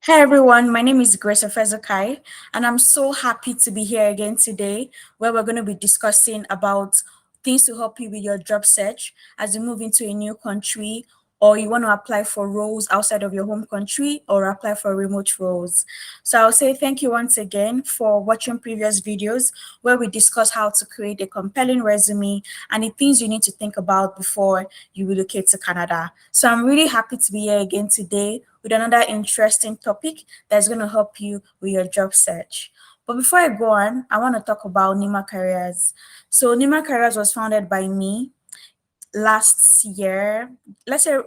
Hey everyone, my name is Grace Ofezokai, and I'm so happy to be here again today, where we're going to be discussing about things to help you with your job search as you move into a new country, or you want to apply for roles outside of your home country, or apply for remote roles. So I'll say thank you once again for watching previous videos where we discuss how to create a compelling resume and the things you need to think about before you relocate to Canada. So I'm really happy to be here again today with another interesting topic that's going to help you with your job search. But before I go on, I want to talk about Neema Careers. So Neema Careers was founded by me last year, let's say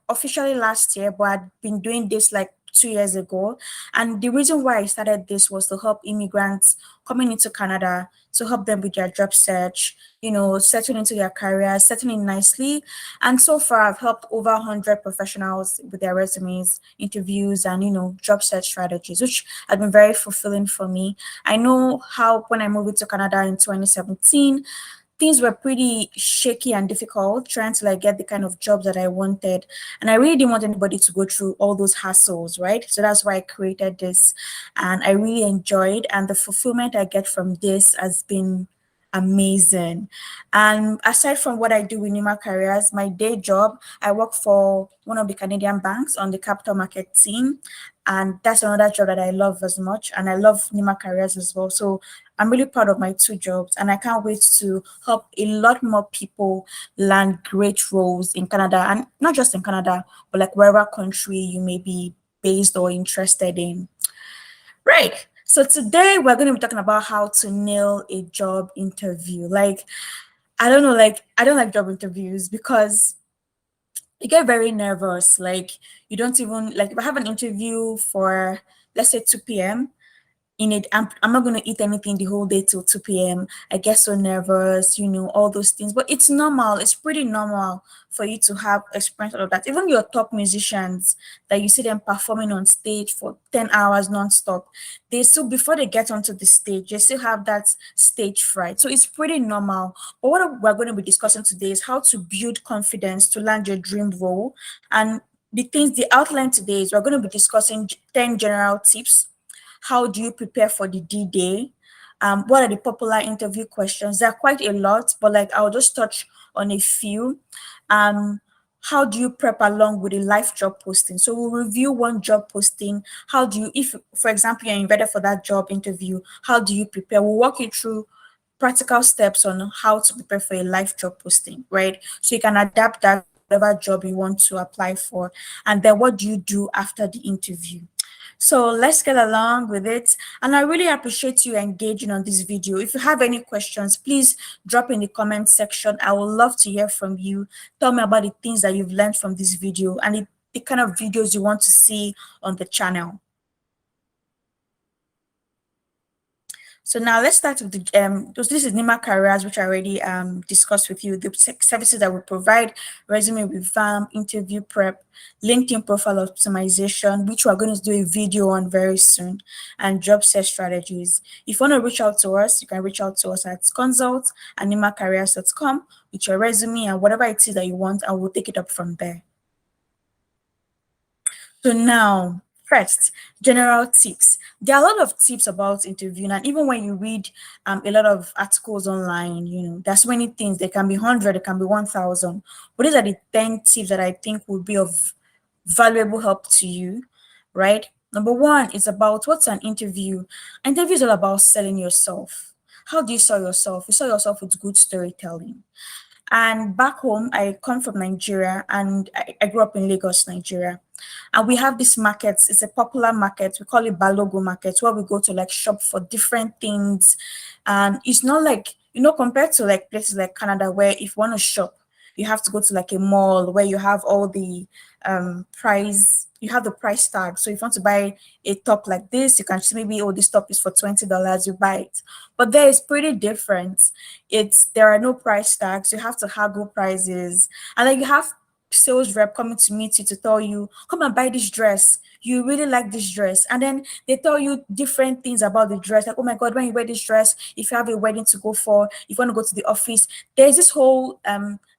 officially last year, but I'd been doing this like 2 years ago. And the reason why I started this was to help immigrants coming into Canada, to help them with their job search, settle into their careers, settling nicely. And so far, I've helped over 100 professionals with their resumes, interviews, and, job search strategies, which have been very fulfilling for me. I know how when I moved to Canada in 2017, things were pretty shaky and difficult trying to like get the kind of jobs that I wanted. And I really didn't want anybody to go through all those hassles, right? So that's why I created this. And I really enjoyed, and the fulfillment I get from this has been amazing. And aside from what I do with Neema Careers, my day job, I work for one of the Canadian banks on the capital market team. And that's another job that I love as much. And I love Neema Careers as well. So I'm really proud of my two jobs, and I can't wait to help a lot more people land great roles in Canada, and not just in Canada, but like wherever country you may be based or interested in. Right. So today we're going to be talking about how to nail a job interview. Like, I don't know, like, I don't like job interviews because you get very nervous. Like, you don't even, like, if I have an interview for, let's say, 2 p.m., in it, I'm not going to eat anything the whole day till 2 p.m. I get so nervous, all those things. But it's normal. It's pretty normal for you to have experience all of that. Even your top musicians that you see them performing on stage for 10 hours nonstop, they still, before they get onto the stage, they still have that stage fright. So it's pretty normal. But what we're going to be discussing today is how to build confidence to land your dream role. And the outline today is we're going to be discussing 10 general tips. How do you prepare for the D-Day? What are the popular interview questions? There are quite a lot, but like I'll just touch on a few. How do you prep along with a live job posting? So we'll review one job posting. How do you, if for example you're invited for that job interview, how do you prepare? We'll walk you through practical steps on how to prepare for a live job posting, right? So you can adapt that to whatever job you want to apply for. And then what do you do after the interview? So let's get along with it. And I really appreciate you engaging on this video. If you have any questions, please drop in the comment section. I would love to hear from you. Tell me about the things that you've learned from this video and the kind of videos you want to see on the channel. So now let's start with the this is Neema Careers, which I already discussed with you, the services that we provide: resume revamp, interview prep, LinkedIn profile optimization, which we're going to do a video on very soon, and job search strategies. If you want to reach out to us, you can reach out to us at consult@neemacareers.com with your resume and whatever it is that you want, and we'll take it up from there. So now, first, general tips. There are a lot of tips about interviewing, and even when you read a lot of articles online, there's many things. There can be 100, there can be 1,000. But these are the 10 tips that I think will be of valuable help to you, right? Number one is about what's an interview. An interview is all about selling yourself. How do you sell yourself? You sell yourself with good storytelling. And back home, I come from Nigeria, and I grew up in Lagos, Nigeria. And we have this market. It's a popular market. We call it Balogo market, where we go to like shop for different things. And it's not like, compared to like places like Canada, where if you want to shop, you have to go to like a mall where you have all the you have the price tag. So if you want to buy a top like this, you can see maybe, oh, this top is for $20, you buy it. But there is pretty different. There are no price tags. You have to haggle prices. And then you have sales rep coming to meet you to tell you, come and buy this dress. You really like this dress. And then they tell you different things about the dress. Like, oh my God, when you wear this dress, if you have a wedding to go for, if you want to go to the office, there's this whole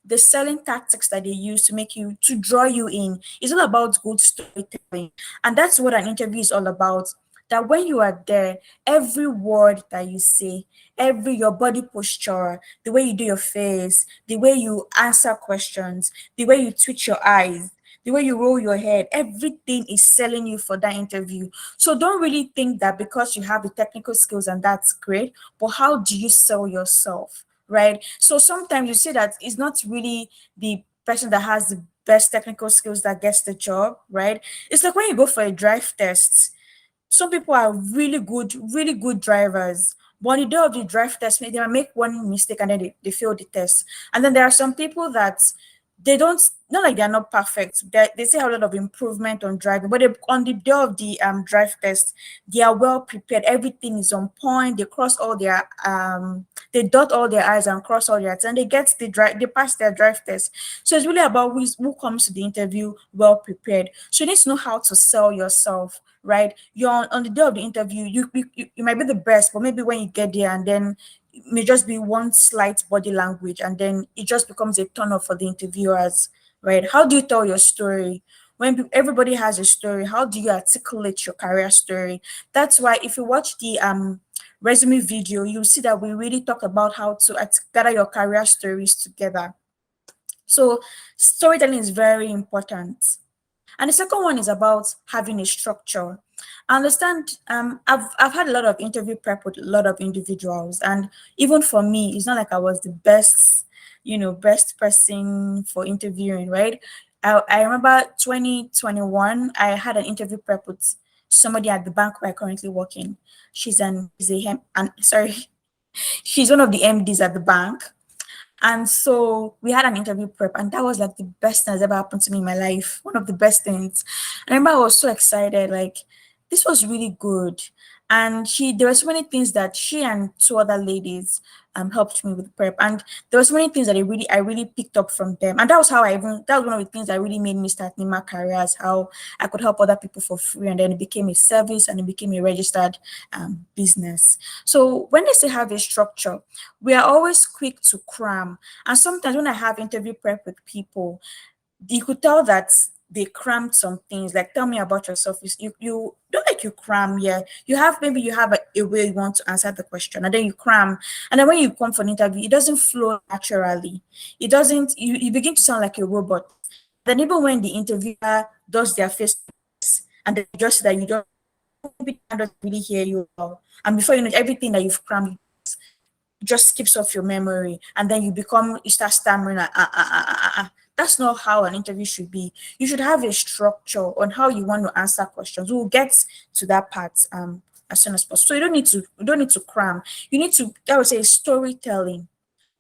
the selling tactics that they use to make you, to draw you in. It's all about good storytelling. And that's what an interview is all about. That when you are there, every word that you say, every your body posture, the way you do your face, the way you answer questions, the way you twitch your eyes, the way you roll your head, everything is selling you for that interview. So don't really think that because you have the technical skills and that's great, but how do you sell yourself, right? So sometimes you see that it's not really the person that has the best technical skills that gets the job, right? It's like when you go for a drive test, some people are really good drivers. But on the day of the drive test, they might make one mistake and then they fail the test. And then there are some people that they don't, not like they're not perfect. They still have a lot of improvement on driving, but on the day of the drive test, they are well prepared. Everything is on point. They cross all their they dot all their I's and cross all their T's, and they pass their drive test. So it's really about who comes to the interview well prepared. So you need to know how to sell yourself, right? You're on the day of the interview, you might be the best, but maybe when you get there and then it may just be one slight body language and then it just becomes a turn off for the interviewers, right? How do you tell your story? When everybody has a story, how do you articulate your career story? That's why if you watch the resume video, you'll see that we really talk about how to gather your career stories together. So storytelling is very important. And the second one is about having a structure. I understand. I've had a lot of interview prep with a lot of individuals, and even for me, it's not like I was the best, best person for interviewing, right? I remember 2021, I had an interview prep with somebody at the bank where I currently working. She's one of the MDs at the bank, and so we had an interview prep, and that was like the best thing that's ever happened to me in my life. One of the best things. And I remember I was so excited, like this was really good. And there were so many things that she and two other ladies helped me with prep. And there were so many things that I really picked up from them. And that was that was one of the things that really made me start Neema careers, how I could help other people for free. And then it became a service and it became a registered business. So when they say have a structure, we are always quick to cram. And sometimes when I have interview prep with people, you could tell that they crammed some things. Like, tell me about yourself. You don't, like, you cram. Yeah, maybe you have a way you want to answer the question, and then you cram. And then when you come for an interview, it doesn't flow naturally. It doesn't. You begin to sound like a robot. Then even when the interviewer does their face and they just that you don't, maybe they don't really hear you well. And before you know it, everything that you've crammed just skips off your memory, and then you start stammering. That's not how an interview should be. You should have a structure on how you want to answer questions. We'll get to that part as soon as possible. So you don't need to cram. You need to, I would say, storytelling.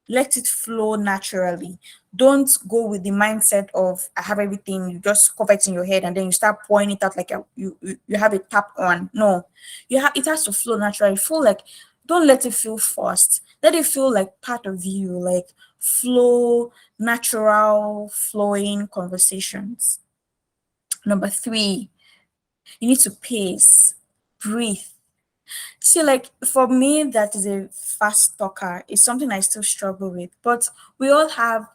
Let it flow naturally. Don't go with the mindset of I have everything, you just cover it in your head and then you start pouring it out like you have a tap on. No, it has to flow naturally. Feel like, don't let it feel forced. Let it feel like part of you, like flow, natural, flowing conversations. Number three, you need to pace, breathe. See, like for me, that is a fast talker. It's something I still struggle with. But we all have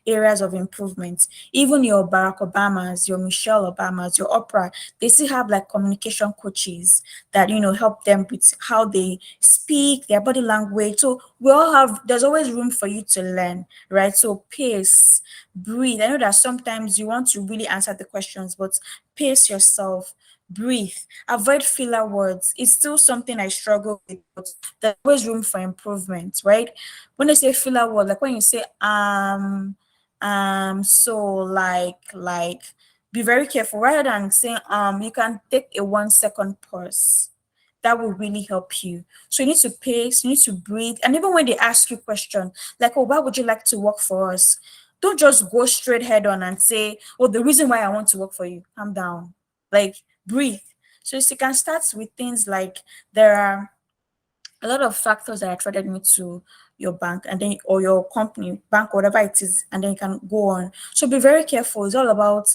areas of improvement. Even your Barack Obamas, your Michelle Obamas, your Oprah, they still have like communication coaches that help them with how they speak, their body language. So there's always room for you to learn, right? So pace, breathe. I know that sometimes you want to really answer the questions, but pace yourself, breathe, avoid filler words. It's still something I struggle with, but there's always room for improvement, right? When I say filler word, like when you say so, like be very careful. Rather than saying you can take a 1 second pause. That will really help you. So you need to pace, you need to breathe. And even when they ask you question like, oh, why would you like to work for us? Don't just go straight head on and say, oh, the reason why I want to work for you. Calm down. Like, breathe. So you can start with things like, there are a lot of factors that attracted me to your bank, and then, or your company, bank, whatever it is, and then you can go on. So be very careful. It's all about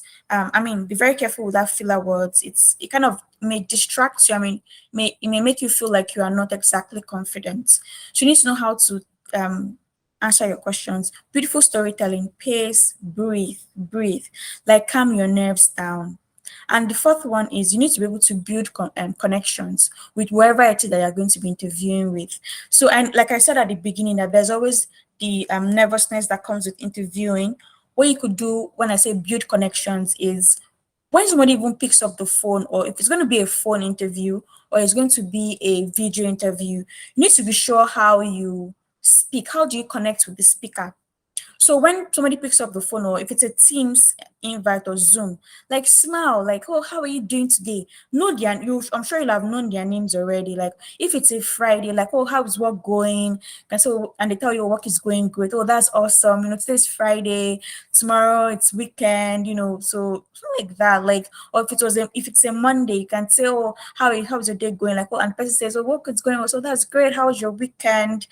be very careful with that filler words. It kind of may distract you. It may make you feel like you are not exactly confident. So you need to know how to answer your questions. Beautiful storytelling, pace, breathe, breathe, like calm your nerves down. And the fourth one is you need to be able to build connections with whoever it is that you're going to be interviewing with. So, and like I said at the beginning, that there's always the nervousness that comes with interviewing. What you could do when I say build connections is when somebody even picks up the phone, or if it's going to be a phone interview or it's going to be a video interview, you need to be sure how you speak. How do you connect with the speaker? So when somebody picks up the phone, or if it's a Teams invite or Zoom, like smile, like, oh, how are you doing today? Know their you I'm sure you'll have known their names already. Like if it's a Friday, like, oh, how is work going? And so and they tell you work is going great. Oh, that's awesome. Today's Friday, tomorrow it's weekend, so something like that. Like, or if it's a Monday, you can say, oh, how's your day going? Like, oh, and the person says, oh, work is going well. So that's great. How's your weekend?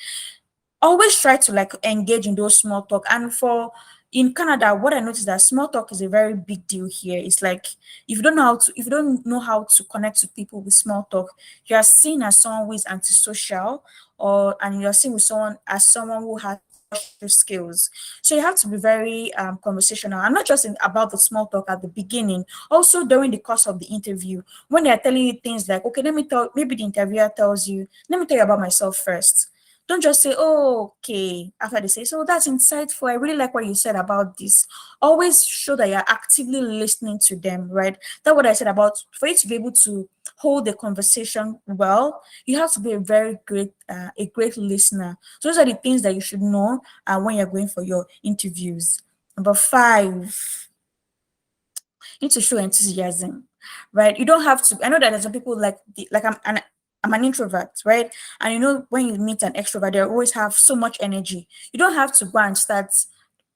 Always try to like engage in those small talk. And for in Canada, what I noticed that small talk is a very big deal here. It's like if you don't know how to connect with people with small talk, you are seen as someone who is antisocial, or and you are seen with someone as someone who has social skills. So you have to be very conversational, and not just about the small talk at the beginning, also during the course of the interview when they are telling you things like, okay, let me tell, maybe the interviewer tells you, let me tell you about myself first. Don't just say, oh, okay, after they say, so that's insightful. I really like what you said about this. Always show that you're actively listening to them, right? That's what I said about for you to be able to hold the conversation well, you have to be a great listener. So those are the things that you should know when you're going for your interviews. Number five, you need to show enthusiasm, right? You don't have to. I know that there's some people like I'm an introvert, right? And when you meet an extrovert, they always have so much energy. You don't have to go and start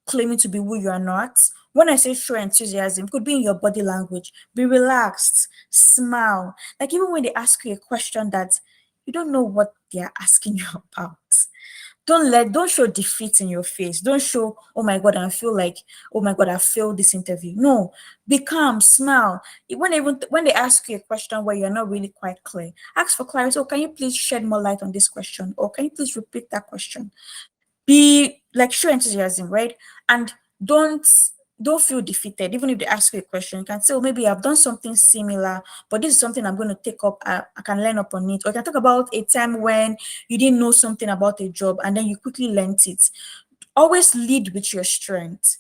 claiming to be who you are not. When I say show enthusiasm, it could be in your body language. Be relaxed, smile. Like even when they ask you a question that you don't know what they are asking you about, don't show defeat in your face. Don't show, oh my god, I feel like, oh my god, I failed this interview. No, be calm, smile. When they ask you a question where you're not really quite clear, ask for clarity. Oh, can you please shed more light on this question, or can you please repeat that question? Be like, show enthusiasm, right? And don't don't feel defeated. Even if they ask you a question, you can say, oh, maybe I've done something similar, but this is something I'm going to take up. I can learn up on it. Or you can talk about a time when you didn't know something about a job and then you quickly learnt it. Always lead with your strength,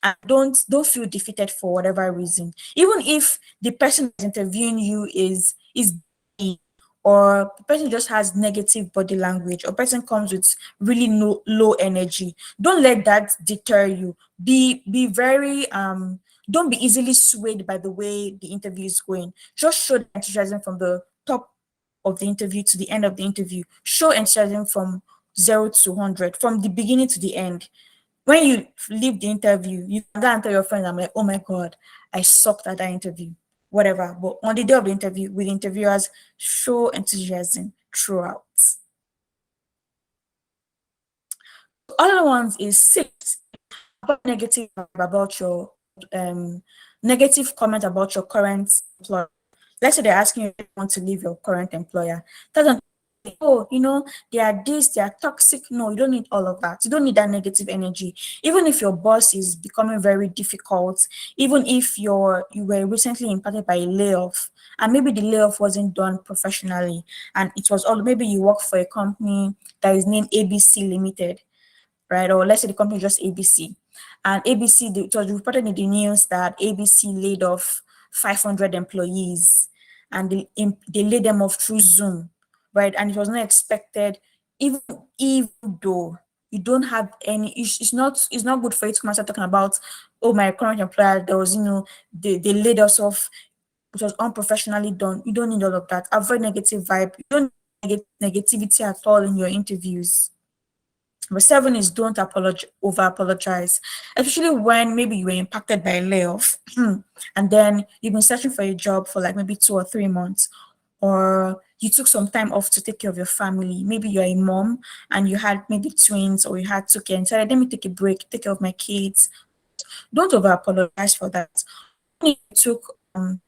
and don't feel defeated for whatever reason. Even if the person that's interviewing you is busy, or the person just has negative body language, or person comes with really low energy, don't let that deter you. Be very don't be easily swayed by the way the interview is going. Just show the enthusiasm from the top of the interview to the end of the interview. Show enthusiasm from 0 to 100, from the beginning to the end. When you leave the interview, you can go and tell your friends, I'm like, oh my God, I sucked at that interview, whatever. But on the day of the interview, with interviewers, show enthusiasm throughout. Other ones is six, negative about your um negative comment about your current employer. Let's say they're asking you if you want to leave your current employer. Doesn't, oh, they are this, they are toxic. No, you don't need all of that. You don't need that negative energy. Even if your boss is becoming very difficult, even if you were recently impacted by a layoff, and maybe the layoff wasn't done professionally, and it was all, maybe you work for a company that is named ABC Limited, right? Or let's say the company is just ABC. And ABC, it was reported in the news that ABC laid off 500 employees, and they laid them off through Zoom, right? And it was not expected, even even though you don't have any, it's not good for you to come and start talking about, oh, my current employer, there was, they laid us off, it was unprofessionally done. You don't need all of that. Avoid negative vibe. You don't need negativity at all in your interviews. Number seven is don't over apologize, especially when maybe you were impacted by a layoff and then you've been searching for a job for like maybe 2 or 3 months, or you took some time off to take care of your family. Maybe you're a mom and you had maybe twins, or you had two kids. So let me take a break, take care of my kids. Don't over apologize for that. You took of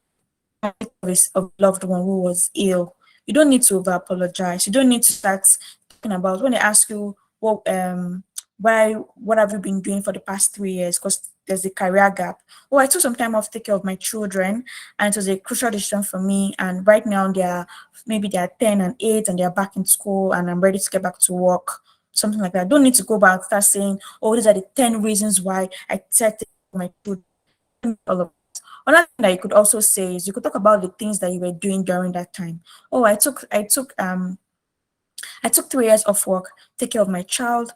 a loved one who was ill. You don't need to over apologize. You don't need to start talking about when they ask you what have you been doing for the past 3 years? Because there's a career gap. Oh, I took some time off to take care of my children, and it was a crucial decision for me. And right now they are 10 and 8, and they're back in school, and I'm ready to get back to work. Something like that. I don't need to go back and start saying, "Oh, these are the 10 reasons why I set my children." All of Another thing that you could also say is you could talk about the things that you were doing during that time. Oh, I took 3 years off work, take care of my child,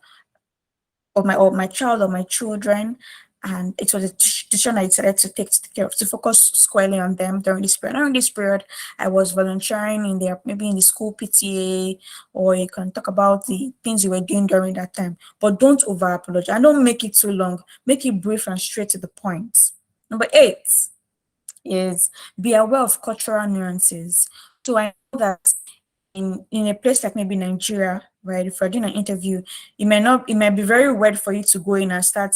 or my children, and it was a decision I decided to take to care of, to focus squarely on them during this period. During this period, I was volunteering in there, maybe in the school PTA, or you can talk about the things you were doing during that time. But don't over apologize and don't make it too long. Make it brief and straight to the point. Number 8 is be aware of cultural nuances. So I know that in a place like maybe Nigeria, right? If you're doing an interview, it might be very weird for you to go in and start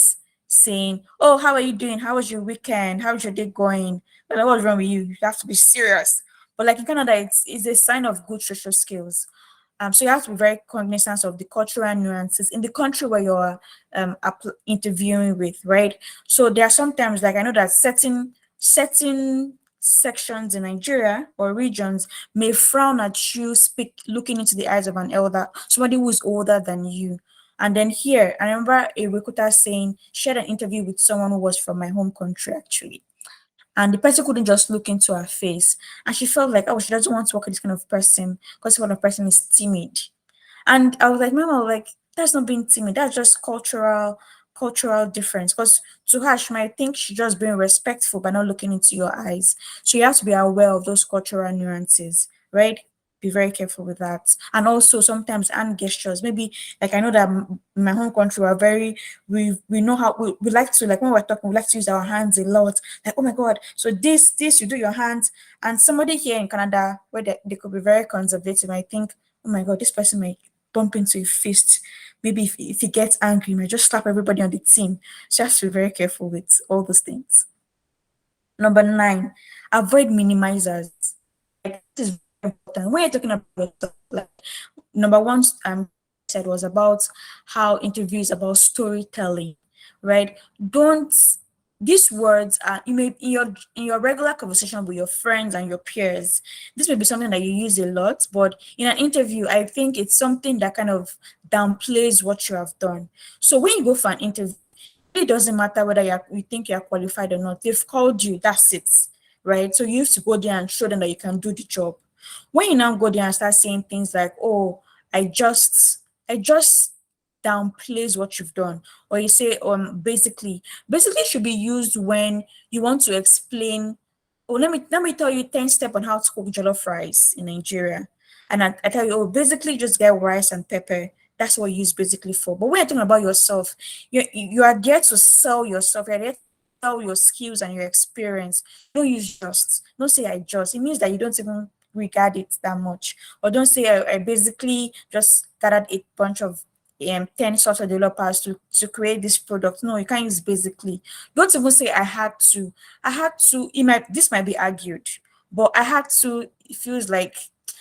saying, "Oh, how are you doing? How was your weekend? How's your day going?" Like, what's wrong with you? You have to be serious. But like in Canada, it's a sign of good social skills. So you have to be very cognizant of the cultural nuances in the country where you're interviewing with, right? So there are sometimes, like I know that certain sections in Nigeria or regions may frown at you looking into the eyes of an elder, somebody who is older than you. And then here, I remember a recruiter saying she had an interview with someone who was from my home country actually. And the person couldn't just look into her face. And she felt like, oh, she doesn't want to work with this kind of person because this kind of person is timid. And I was like, Mama, like, that's not being timid. That's just cultural difference. Because to her, she might think she's just being respectful by not looking into your eyes. So you have to be aware of those cultural nuances, right? Be very careful with that. And also sometimes hand gestures. Maybe like I know that in my home country we're very we know how we like to, like when we're talking, we like to use our hands a lot. Like, oh my god, so this you do your hands. And somebody here in Canada where they could be very conservative, I think, oh my god, this person might bump into a fist. Maybe if he gets angry, he might just slap everybody on the team. So you have to be very careful with all those things. Number 9, avoid minimizers. Like this is very important. When you're talking about yourself, like number one said was about how interview is about storytelling, right? Don't These words are, you may in your regular conversation with your friends and your peers, this may be something that you use a lot, but in an interview, I think it's something that kind of downplays what you have done. So when you go for an interview, it doesn't matter whether you think you're qualified or not. They've called you, that's it, right? So you have to go there and show them that you can do the job. When you now go there and start saying things like, "Oh, I just downplays what you've done," or you say, basically should be used when you want to explain. Oh, let me tell you 10 steps on how to cook jollof rice in Nigeria. And I tell you, oh, basically just get rice and pepper. That's what you use basically for. But when you're talking about yourself, you are there to sell yourself. You're there to sell your skills and your experience. Don't use just. Don't say I just. It means that you don't even regard it that much. Or don't say I basically just gathered a bunch of 10 software developers to create this product. No, you can't use basically. Don't even say I had to. This might be argued, but I had to, it feels like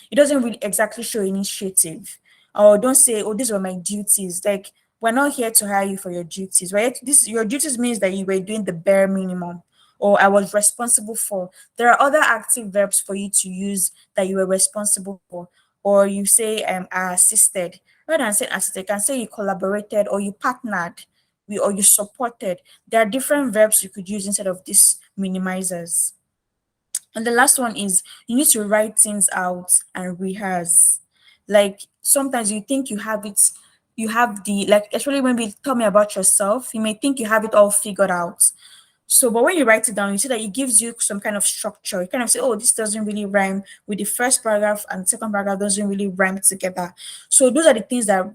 it doesn't really exactly show initiative. Or don't say, oh, these were my duties. Like, we're not here to hire you for your duties, right? This Your duties means that you were doing the bare minimum, or I was responsible for. There are other active verbs for you to use that you were responsible for. Or you say I assisted. Rather than saying assisted, you can say you collaborated or you partnered or you supported. There are different verbs you could use instead of these minimizers. And the last one is you need to write things out and rehearse. Like sometimes you think you have it, you have the, like, especially when we tell me about yourself, you may think you have it all figured out. So, but when you write it down, you see that it gives you some kind of structure. You kind of say, oh, this doesn't really rhyme with the first paragraph and the second paragraph doesn't really rhyme together. So those are the things that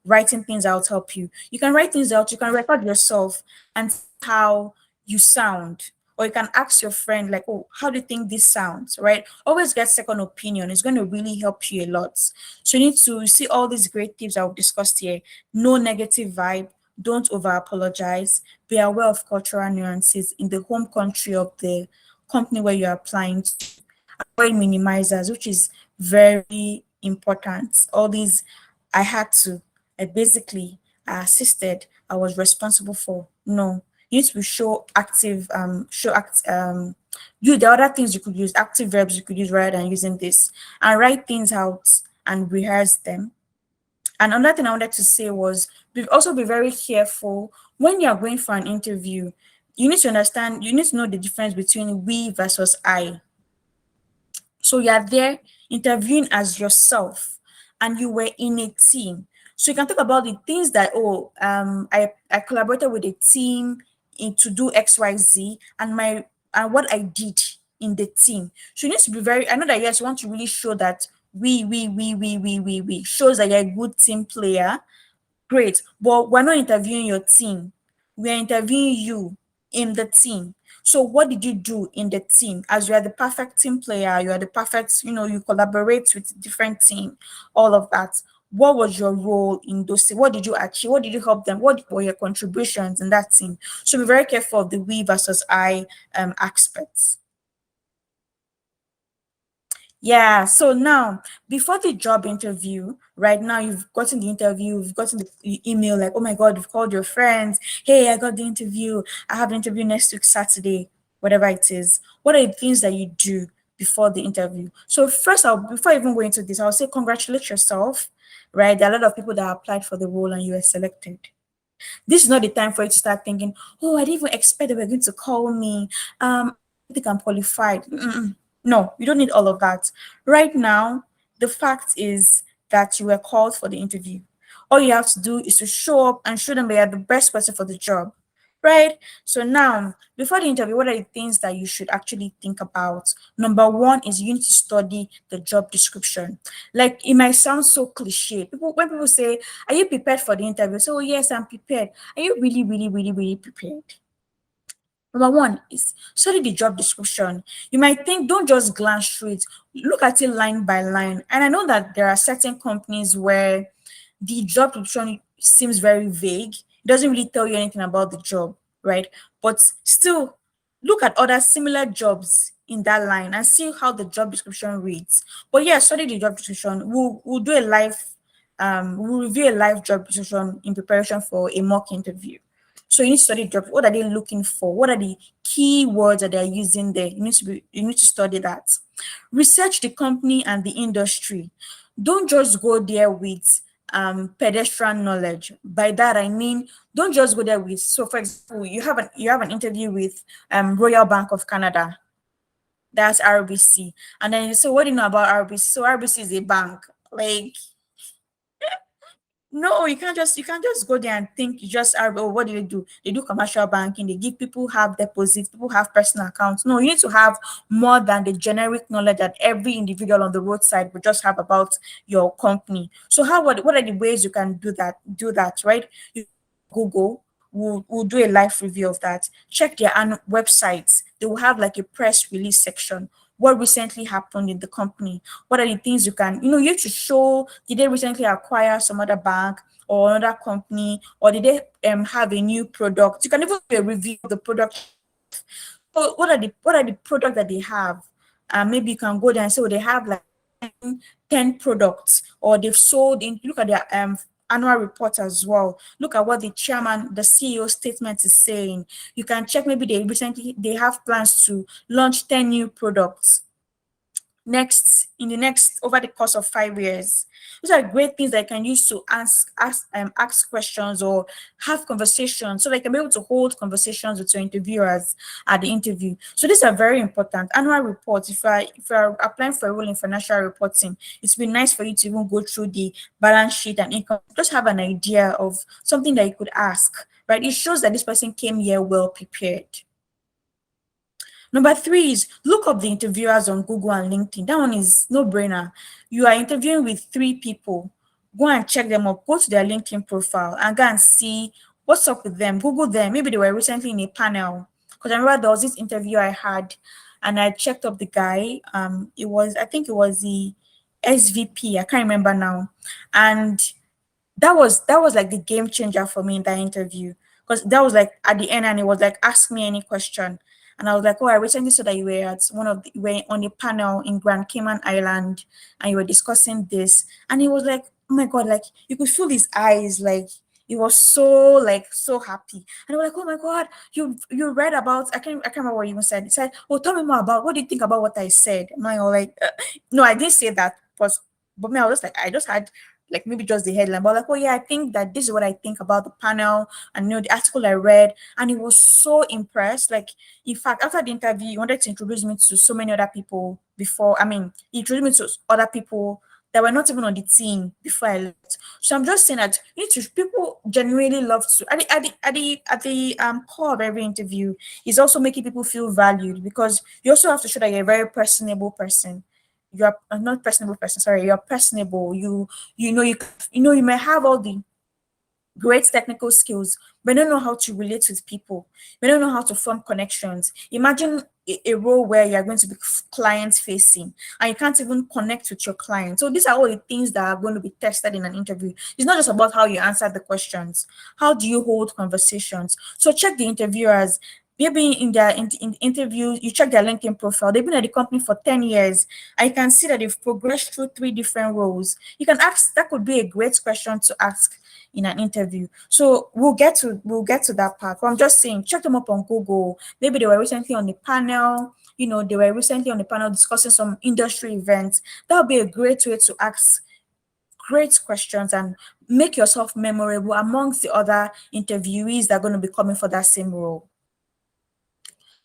writing things out help you. You can write things out, you can record yourself and see how you sound. Or you can ask your friend, like, oh, how do you think this sounds, right? Always get second opinion. It's going to really help you a lot. So you need to see all these great tips I've discussed here. No negative vibe. Don't over apologize. Be aware of cultural nuances in the home country of the company where you're applying to. Avoid minimizers, which is very important. All these, I had to. basically I assisted, I was responsible for. No, you need to show active, show act, you the other things you could use, active verbs you could use rather than using this, and write things out and rehearse them. And another thing I wanted to say was also be very careful when you are going for an interview. You need to understand, you need to know the difference between we versus I. So you are there interviewing as yourself and you were in a team. So you can talk about the things that, oh, I collaborated with a team to do XYZ and and what I did in the team. So you need to be very, I know that yes, you want to really show that we shows that you're a good team player. Great, but we're not interviewing your team. We're interviewing you in the team. So what did you do in the team? As you are the perfect team player, you are the perfect, you collaborate with different team, all of that. What was your role in those teams? What did you achieve? What did you help them? What were your contributions in that team? So be very careful of the we versus I aspects. Yeah, so now before the job interview, right now you've gotten the interview, you've gotten the email like, oh my God, you've called your friends. Hey, I got the interview. I have the interview next week, Saturday, whatever it is. What are the things that you do before the interview? So first, before I even go into this, I'll say congratulate yourself, right? There are a lot of people that applied for the role and you were selected. This is not the time for you to start thinking, oh, I didn't even expect they were going to call me. I think I'm qualified. Mm-mm. No, you don't need all of that. Right now, the fact is that you were called for the interview. All you have to do is to show up and show them that you're the best person for the job. Right? So now, before the interview, what are the things that you should actually think about? Number one is you need to study the job description. Like it might sound so cliche. When people say, are you prepared for the interview? So yes, I'm prepared. Are you really, really, really, really prepared? Number one is study the job description. You might think, don't just glance through it, look at it line by line. And I know that there are certain companies where the job description seems very vague, it doesn't really tell you anything about the job, right? But still, look at other similar jobs in that line and see how the job description reads. But yeah, study the job description. We'll do a live, we'll review a live job description in preparation for a mock interview. So you need to study jobs. What are they looking for? What are the key words that they're using there? You need to study that. Research the company and the industry. Don't just go there with pedestrian knowledge. By that I mean don't just go there with, so for example, you have an interview with Royal Bank of Canada. That's RBC. And then you say, what do you know about RBC? So RBC is a bank. Like no, you can't just go there and think you just are, oh, what do they do? They do commercial banking, they give people have deposits, people have personal accounts. No, you need to have more than the generic knowledge that every individual on the roadside would just have about your company. So what are the ways you can do that, right? You Google, we'll do a live review of that. Check their websites. They will have like a press release section. What recently happened in the company? What are the things you have to show? Did they recently acquire some other bank or another company, or did they have a new product? You can even do a review of the product. So what are the product that they have? Maybe you can go there and say, oh, they have like 10 products, or they've sold in, look at their annual report as well. Look at what the chairman, the CEO statement is saying. You can check, maybe they have plans to launch 10 new products next over the course of 5 years. Those are great things that I can use to ask questions or have conversations, so they can be able to hold conversations with your interviewers at the interview. So these are very important. Annual reports, if you're applying for a role in financial reporting, it's been nice for you to even go through the balance sheet and income, just have an idea of something that you could ask, right? It shows that this person came here well prepared. Number three is look up the interviewers on Google and LinkedIn. That one is no brainer. You are interviewing with three people. Go and check them up. Go to their LinkedIn profile and go and see what's up with them. Google them. Maybe they were recently in a panel. Because I remember there was this interview I had, and I checked up the guy. I think it was the SVP. I can't remember now. And that was like the game changer for me in that interview, because that was like at the end, and it was like ask me any question, and I was like, oh, I recently saw that you were on a panel in Grand Cayman Island and you were discussing this, and he was like, oh my god, like you could feel his eyes, like he was so like so happy. And they were like, oh my god, you read about, I can't remember what you even said. He said, oh, tell me more about, what do you think about what I said? And I was like, no, I didn't say that. But me, I was just like, I just had like maybe just the headline, but like, oh yeah, I think that this is what I think about the panel and the article I read. And he was so impressed. Like, in fact, after the interview, he wanted to introduce me to so many other people before. I mean, he introduced me to other people that were not even on the team before I left. So I'm just saying that you need to, people genuinely love to at the core of every interview is also making people feel valued, because you also have to show that you're a very personable person. You're not personable person, sorry, you're personable. You know you may have all the great technical skills, but don't know how to relate with people. We don't know how to form connections. Imagine a role where you're going to be client facing and you can't even connect with your client. So these are all the things that are going to be tested in an interview. It's not just about how you answer the questions. How do you hold conversations? So check the interviewers. Maybe in the interview, you check their LinkedIn profile. They've been at the company for 10 years. And you can see that they've progressed through three different roles. You can ask, that could be a great question to ask in an interview. So we'll get to that part. But I'm just saying, check them up on Google. Maybe they were recently on the panel. They were recently on the panel discussing some industry events. That would be a great way to ask great questions and make yourself memorable amongst the other interviewees that are going to be coming for that same role.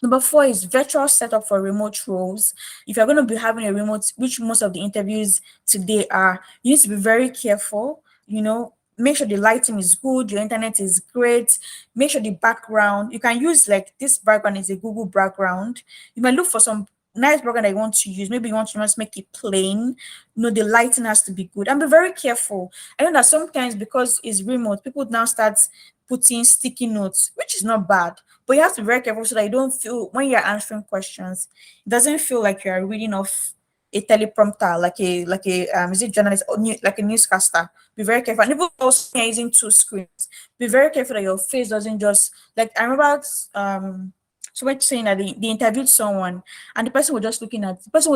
Number four is virtual setup for remote roles. If you're going to be having a remote, which most of the interviews today are, you need to be very careful. Make sure the lighting is good, your internet is great. Make sure the background, you can use like this background is a Google background. You might look for some nice background that you want to use. Maybe you want to just make it plain. The lighting has to be good. And be very careful. I know that sometimes because it's remote, people now start putting sticky notes, which is not bad. But you have to be very careful so that you don't feel when you're answering questions, it doesn't feel like you're reading off a teleprompter, like a is it journalist or like a newscaster. Be very careful. And even also when you're using two screens, be very careful that your face doesn't just like I remember someone saying that they interviewed someone and the person wasn't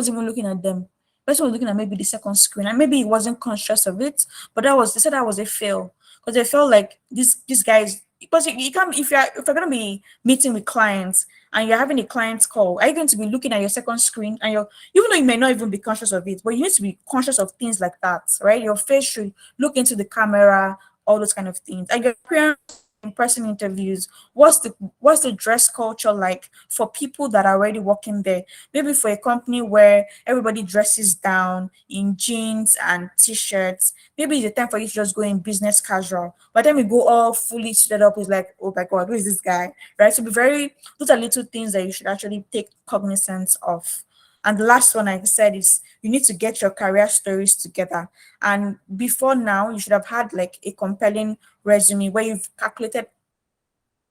even looking at them. The person was looking at maybe the second screen and maybe he wasn't conscious of it, but they said that was a fail because they felt like these guys, because you can't, if you're going to be meeting with clients and you're having a client call, are you going to be looking at your second screen and you're, even though you may not even be conscious of it, but you need to be conscious of things like that, right? Your face should look into the camera, all those kind of things. And your appearance in-person interviews, what's the dress culture like for people that are already working there? Maybe for a company where everybody dresses down in jeans and t-shirts, maybe it's a time for you to just go in business casual. By the time you go all fully suited up, it's like, oh my god, who is this guy? Right? So be very, those are little things that you should actually take cognizance of. And the last one, like I said, is you need to get your career stories together. And before now, you should have had like a compelling resume where you've calculated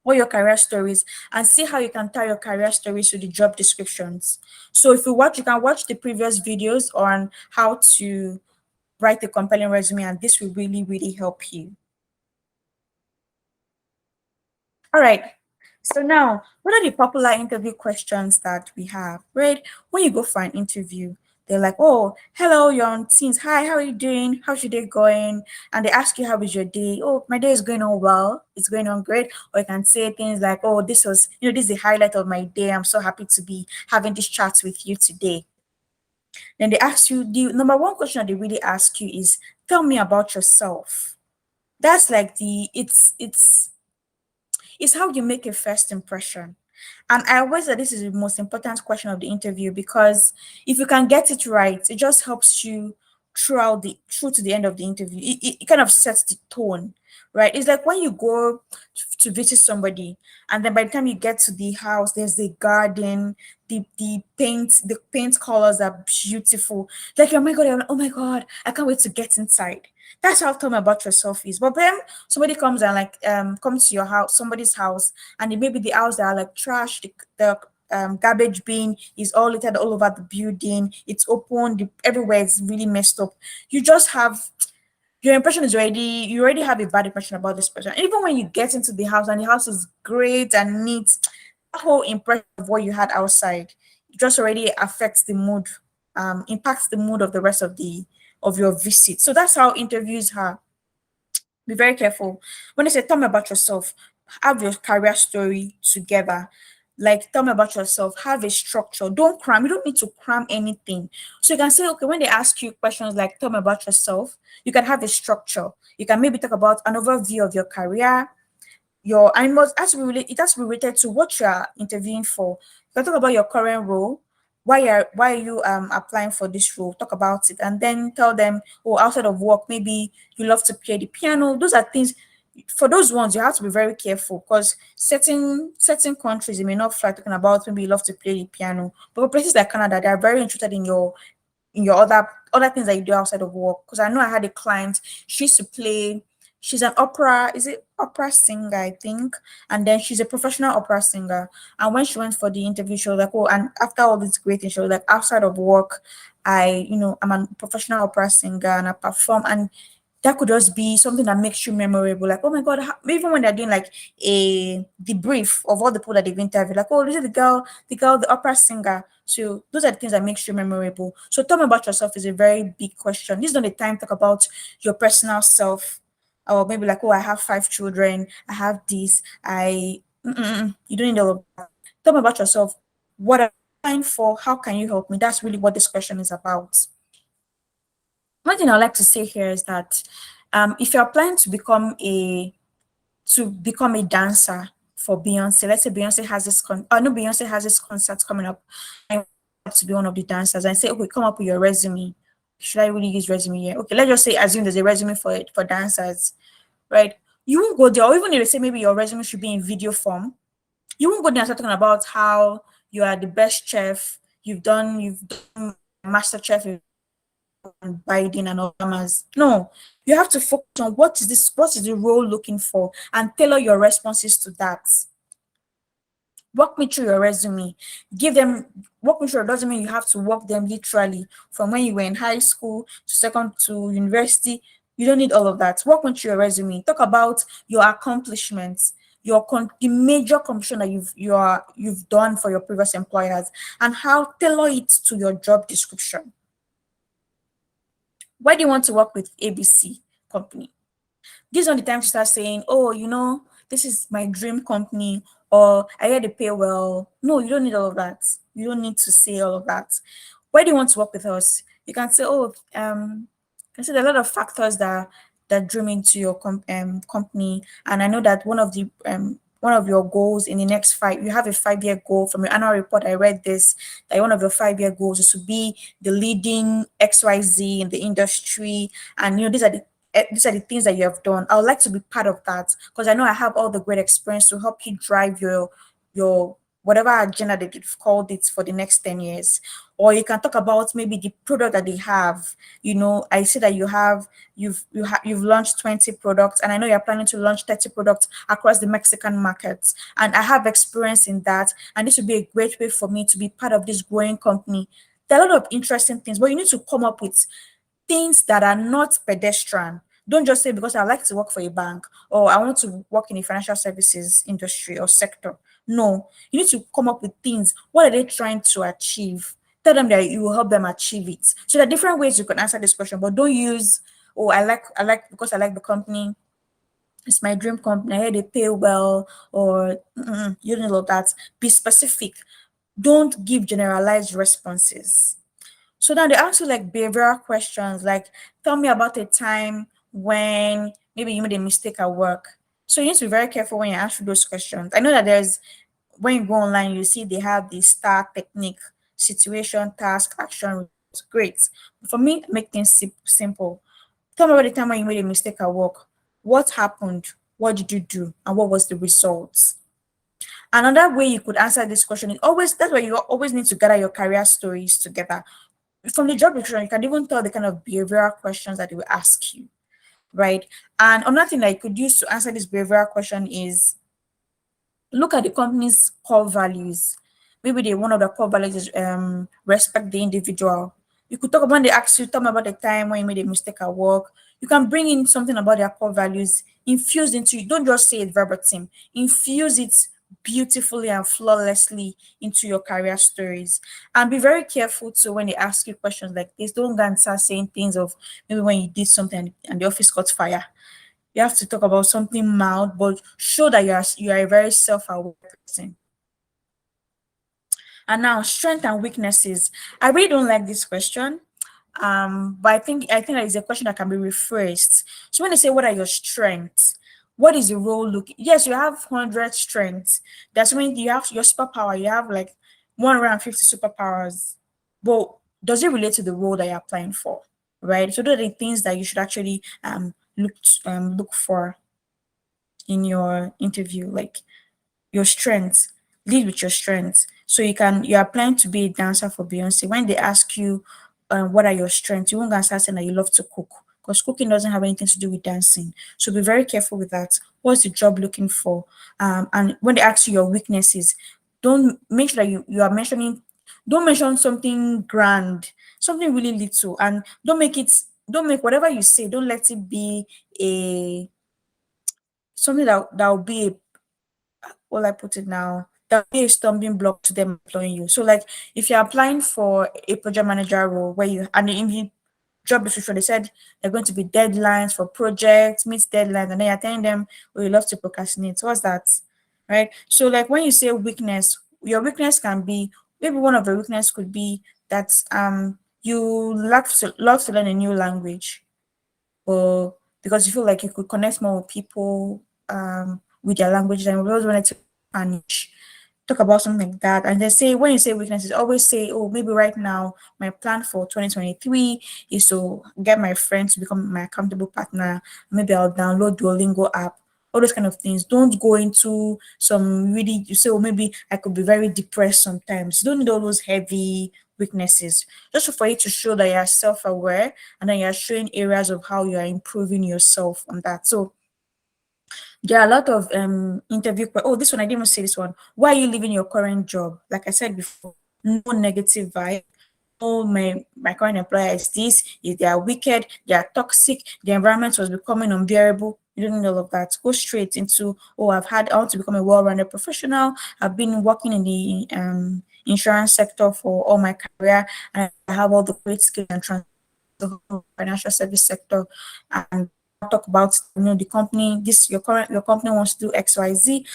all your career stories and see how you can tie your career stories to the job descriptions. So if you can watch the previous videos on how to write a compelling resume, and this will really, really help you. All right. So now, what are the popular interview questions that we have? Right? When you go for an interview, they're like, "Oh, hello, you're on Teams. Hi, how are you doing? How's your day going?" And they ask you, "How is your day?" "Oh, my day is going on well. It's going on great." Or you can say things like, "Oh, this is the highlight of my day. I'm so happy to be having this chat with you today." Then they ask you, the number one question that they really ask you is, "Tell me about yourself." That's like it's how you make a first impression. And I always say this is the most important question of the interview, because if you can get it right, it just helps you through to the end of the interview. It kind of sets the tone, right? It's like when you go to visit somebody, and then by the time you get to the house, there's the garden, the paint colors are beautiful. Like, oh my god, oh my god, I can't wait to get inside. That's how tell me about yourself is. But then somebody comes and like comes to your house, somebody's house, and it may be the house that are like trash, the garbage bin is all littered all over the building, it's open, everywhere is really messed up. You just have your impression is already, you already have a bad impression about this person. Even when you get into the house and the house is great and neat, that whole impression of what you had outside just already affects the mood, impacts the mood of the rest of your visit. So that's how interviews are. Be very careful. When they say, tell me about yourself, have your career story together. Like, tell me about yourself, have a structure. Don't cram. You don't need to cram anything. So you can say, okay, when they ask you questions like, tell me about yourself, you can have a structure. You can maybe talk about an overview of your career, your and it has to be related to what you are interviewing for. You can talk about your current role, why are you applying for this role, talk about it, and then tell them, oh, outside of work, maybe you love to play the piano. Those are things. For those ones, you have to be very careful because certain countries you may not fly talking about maybe you love to play the piano, but for places like Canada, they are very interested in your other things that you do outside of work. Because I know I had a client, she used to play, she's an opera, is it opera singer, I think. And then she's a professional opera singer. And when she went for the interview, she was like, oh, and after all this great thing, she was like, outside of work, I'm a professional opera singer and I perform. And that could just be something that makes you memorable. Like, oh my God, even when they're doing like a debrief of all the people that they've interviewed, like, oh, this is the opera singer. So those are the things that makes you memorable. So tell me about yourself is a very big question. This is not the time to talk about your personal self. Or maybe like, oh, I have 5 children, I have this, you don't need all of that. Tell me about yourself. What are you applying for? How can you help me? That's really what this question is about. One thing I'd like to say here is that if you're applying to become a dancer for Beyonce, let's say Beyonce has this no, Beyonce has this concert coming up, and you want to be one of the dancers, and say, okay, come up with your resume. Should I really use resume here? Okay, let's just say assume there's a resume for dancers, right? You won't go there, or even if they say maybe your resume should be in video form, you won't go there and start talking about how you are the best chef, you've done master chef, Biden and Obama's. No, you have to focus on what is the role looking for, and tailor your responses to that. Walk me through your resume. Walk me through. It doesn't mean you have to walk them literally from when you were in high school to second to university. You don't need all of that. Walk me through your resume. Talk about your accomplishments, the major accomplishment that you've done for your previous employers, and how tailor it to your job description. Why do you want to work with ABC company? This is not the time to start saying, oh, this is my dream company, or I hear they pay well. No, you don't need all of that. You don't need to say all of that. Why do you want to work with us? You can say, oh, I said a lot of factors that drew me into your company, and I know that one of your goals in the next you have a 5-year goal from your annual report. I read this, that one of your 5-year goals is to be the leading XYZ in the industry, and these are the things that you have done. I would like to be part of that because I know I have all the great experience to help you drive your whatever agenda that you've called it for the next 10 years. Or you can talk about maybe the product that they have. I see that you've launched 20 products, and I know you're planning to launch 30 products across the Mexican markets. And I have experience in that, and this would be a great way for me to be part of this growing company. There are a lot of interesting things, but you need to come up with things that are not pedestrian. Don't just say because I like to work for a bank or I want to work in the financial services industry or sector. No, you need to come up with things. What are they trying to achieve? Tell them that you will help them achieve it. So there are different ways you can answer this question, but don't use, oh, I like because I like the company. It's my dream company. I hear they pay well, or you don't know that. Be specific. Don't give generalized responses. So now they ask you like behavioral questions, like tell me about a time when maybe you made a mistake at work. So you need to be very careful when you answer those questions. I know that when you go online, you see they have the STAR technique: situation, task, action, result. Great. For me, make things simple. Tell me about the time when you made a mistake at work. What happened? What did you do? And what was the result? Another way you could answer this question is always, that's why you always need to gather your career stories together. From the job description, you can even tell the kind of behavioral questions that they will ask you, right? And another thing that you could use to answer this behavioral question is look at the company's core values. Maybe one of the core values is respect the individual. You could talk about when they ask you, tell me about the time when you made a mistake at work. You can bring in something about their core values, infuse into it. Don't just say it verbatim. Infuse it beautifully and flawlessly into your career stories. And be very careful too when they ask you questions like this. Don't go and start saying things of maybe when you did something and the office caught fire. You have to talk about something mild, but show that you are a very self-aware person. And now, strength and weaknesses. I really don't like this question. But I think that is a question that can be rephrased. So when they say what are your strengths, what is the role look? Yes, you have 100 strengths. That's when you have your superpower. You have like 150 superpowers. But does it relate to the role that you're applying for? Right. So those are the things that you should actually look for in your interview. Like your strengths. Lead with your strengths. So you are planning to be a dancer for Beyonce. When they ask you what are your strengths, you won't go and start saying that you love to cook, because cooking doesn't have anything to do with dancing. So be very careful with that. What's the job looking for? And when they ask you your weaknesses, don't make sure that you are mentioning, don't mention something grand, something really little, and don't make whatever you say, don't let it be a something that will be a I put it now, that be a stumbling block to them employing you. So like if you're applying for a project manager role where you and in the job description they said they're going to be deadlines for projects, meet deadlines, and then you're telling them, oh, you love to procrastinate. So what's that? Right? So like when you say weakness, your weakness can be, maybe one of the weakness could be that you love to learn a new language, or because you feel like you could connect more with people with their languages, and we always wanted to Spanish. Talk about something like that. And then say, when you say weaknesses, always say, oh, maybe right now my plan for 2023 is to get my friend to become my accountable partner. Maybe I'll download Duolingo app. All those kind of things. Don't go into some really, you say, oh, maybe I could be very depressed sometimes. You don't need all those heavy weaknesses. Just for you to show that you're self-aware, and then you're showing areas of how you are improving yourself on that. So there are a lot of oh, this one I didn't even say this one. Why are you leaving your current job? Like I said before, no negative vibe. Oh, my current employer is this, if they are wicked, they are toxic, the environment was becoming unbearable. You don't need all of that. Go straight into, oh, I want to become a well-rounded professional. I've been working in the insurance sector for all my career, and I have all the great skills and the financial service sector. And I'll talk about, the company, this your company wants to do XYZ.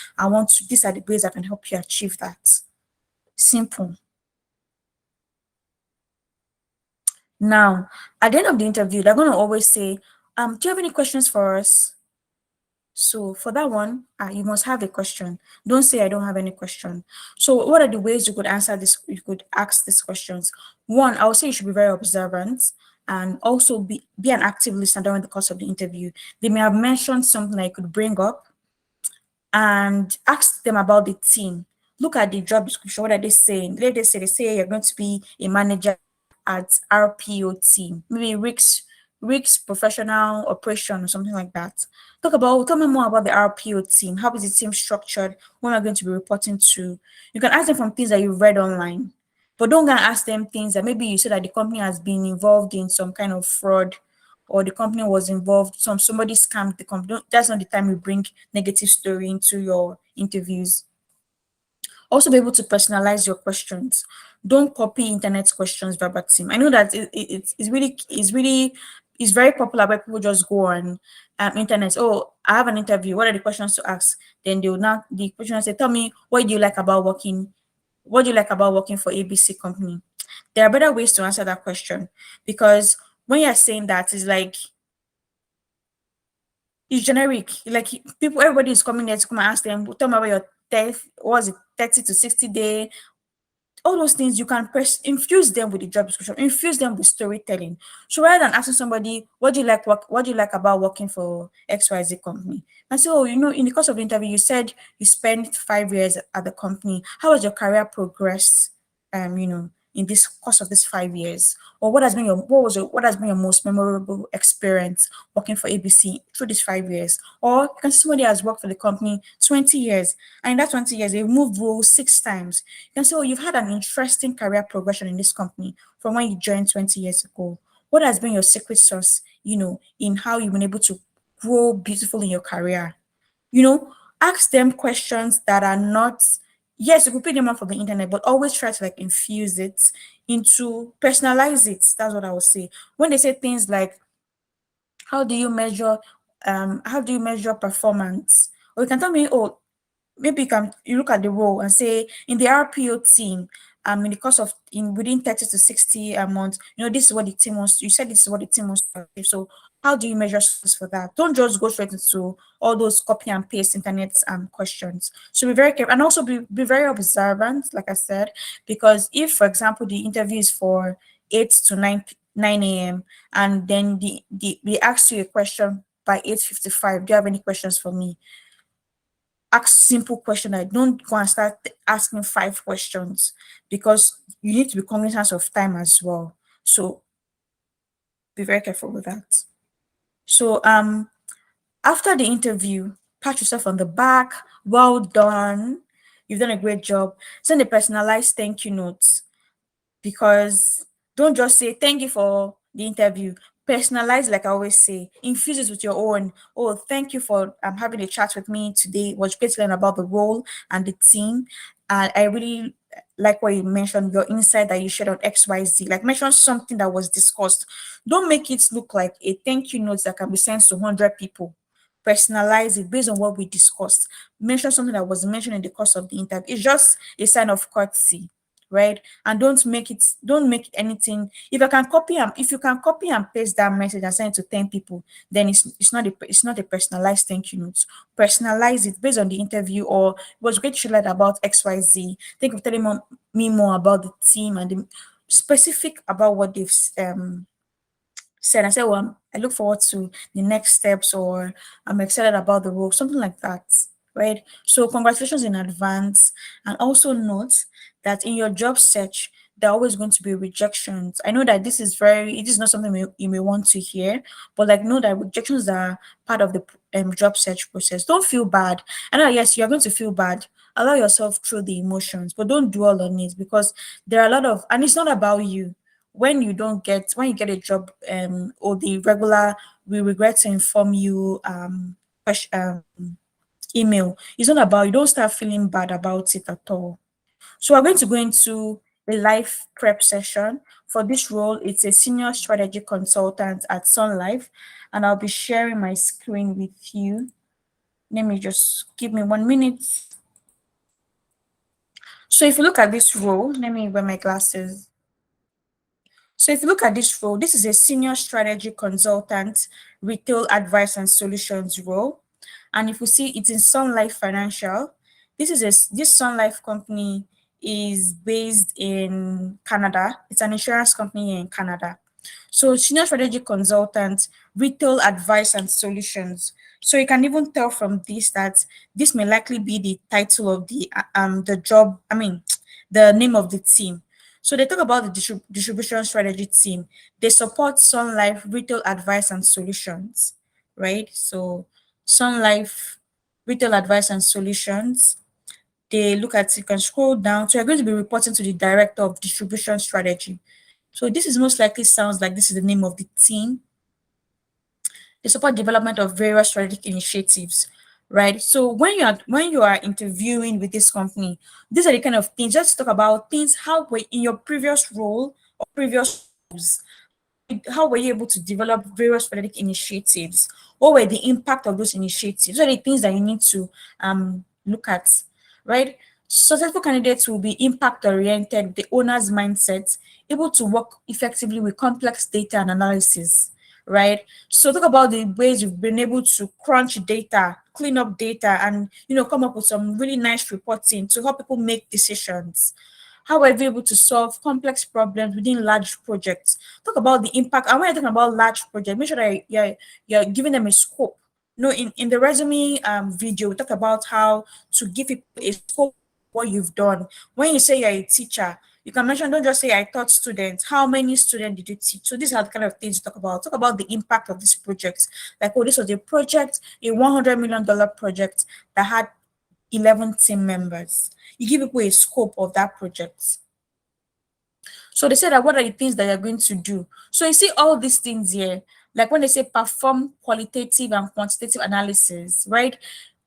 These are the ways I can help you achieve that. Simple. Now, at the end of the interview, they're going to always say, do you have any questions for us? So for that one, you must have a question. Don't say I don't have any question. So what are the ways you could answer this? You could ask these questions. One, I would say you should be very observant, and also be an active listener during the course of the interview. They may have mentioned something that you could bring up, and ask them about the team. Look at the job description. What are they saying? They say you're going to be a manager at RPO team, maybe risk professional operation or something like that. Tell me more about the RPO team. How is the team structured? Who am I going to be reporting to? You can ask them from things that you read online, but don't go and ask them things that maybe you said that the company has been involved in some kind of fraud, or the company was involved, somebody scammed the company. That's not the time you bring negative story into your interviews. Also be able to personalize your questions. Don't copy internet questions verbatim. I know that it's very popular where people just go on internet. Oh, I have an interview. What are the questions to ask? Then they will now the question will say, tell me what do you like about working for ABC company? There are better ways to answer that question, because when you're saying that, it's like it's generic. Like people, everybody is coming there to come and ask them, tell me about your death. Was it 30 to 60-day? All those things you can infuse them with the job description, infuse them with storytelling. So rather than asking somebody, what do you like about working for XYZ company? And so, in the course of the interview, you said you spent 5 years at the company. How has your career progressed? In this course of this 5 years, or what has been your most memorable experience working for ABC through these 5 years? Or you can see somebody has worked for the company 20 years, and in that 20 years, they've moved roles 6 times. You can say, oh, you've had an interesting career progression in this company from when you joined 20 years ago. What has been your secret sauce, in how you've been able to grow beautifully in your career? You know, Ask them questions that are not, yes, you could pick them up from the internet, but always try to like infuse it into, personalize it. That's what I would say. When they say things like, how do you measure how do you measure performance? Or you can tell me, oh, maybe you look at the role and say in the RPO team, in the course of in within 30 to 60 a month, this is what the team wants. You said this is what the team wants to achieve. So how do you measure success for that? Don't just go straight into all those copy and paste internet questions. So be very careful and also be very observant, like I said, because if, for example, the interview is for 8 to 9 a.m. and then they ask you a question by 8:55, do you have any questions for me? Ask simple question. I don't go and start asking 5 questions, because you need to be cognizant of time as well. So be very careful with that. So after the interview, pat yourself on the back. Well done. You've done a great job. Send a personalized thank you note, because don't just say thank you for the interview. Personalize, like I always say, infuse it with your own. Oh, thank you for having a chat with me today. It was great to learn about the role and the team. And I really like what you mentioned, your insight that you shared on XYZ. Like, mention something that was discussed. Don't make it look like a thank you note that can be sent to 100 people. Personalize it based on what we discussed. Mention something that was mentioned in the course of the interview. It's just a sign of courtesy, right? And don't make anything. If you can copy and paste that message and send it to 10 people, then it's not a personalized thank you note. Personalize it based on the interview, or it was great to learn about XYZ. Think of telling me more about the team and the specific about what they've said. I said, well, I look forward to the next steps, or I'm excited about the role, something like that, right? So, congratulations in advance. And also note that in your job search, there are always going to be rejections. I know that it is not something you may want to hear, but like, know that rejections are part of the job search process. Don't feel bad. I know, yes, you're going to feel bad. Allow yourself through the emotions, but don't dwell on it, because there are a lot of, and it's not about you. When you get a job, or the regular "we regret to inform you" email, it's not about you. Don't start feeling bad about it at all. So we're going to go into a live prep session. For this role, it's a senior strategy consultant at Sun Life, and I'll be sharing my screen with you. Let me just give me 1 minute. So if you look at this role, let me wear my glasses. So if you look at this role, this is a senior strategy consultant, retail advice and solutions role. And if we see it's in Sun Life Financial, this Sun Life company is based in Canada. It's an insurance company in Canada. So senior strategy consultant, retail advice and solutions. So you can even tell from this that this may likely be the title of the job, I mean, the name of the team. So they talk about the distribution strategy team. They support Sun Life retail advice and solutions, right? So Sun Life retail advice and solutions. They look at, you can scroll down. So you're going to be reporting to the director of distribution strategy. So this is most likely sounds like this is the name of the team. They support development of various strategic initiatives, right? So when you are interviewing with this company, these are the kind of things. Just talk about things, how were in your previous role or previous roles, how were you able to develop various strategic initiatives? What were the impact of those initiatives? What are the things that you need to look at, right? Successful candidates will be impact oriented, the owner's mindset, able to work effectively with complex data and analysis, right? So talk about the ways you've been able to crunch data, clean up data, and come up with some really nice reporting to help people make decisions. How are you able to solve complex problems within large projects? Talk about the impact. And when you're talking about large projects, make sure that you're giving them a scope. In the resume video, we talk about how to give people a scope of what you've done. When you say you're a teacher, you can mention, don't just say I taught students. How many students did you teach? So these are the kind of things you talk about. Talk about the impact of this project. Like, oh, this was a project, a $100 million project that had 11 team members. You give people a scope of that project. So they said that what are the things that you're going to do? So you see all these things here, like when they say perform qualitative and quantitative analysis, right?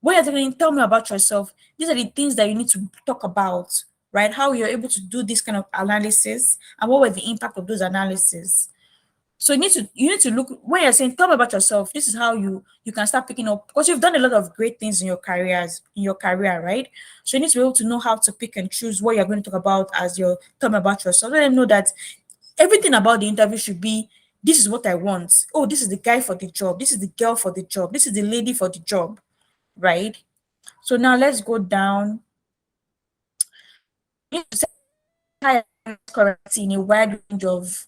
When you're saying, tell me about yourself, these are the things that you need to talk about, right? How you're able to do this kind of analysis and what were the impact of those analysis. So you need to look when you're saying, tell me about yourself. This is how you can start picking up, because you've done a lot of great things in your career, right? So you need to be able to know how to pick and choose what you're going to talk about as your tell me about yourself. Let them know that everything about the interview should be, this is what I want. Oh, this is the guy for the job. This is the girl for the job. This is the lady for the job, right? So now let's go down. You need to set high correctly in a wide range of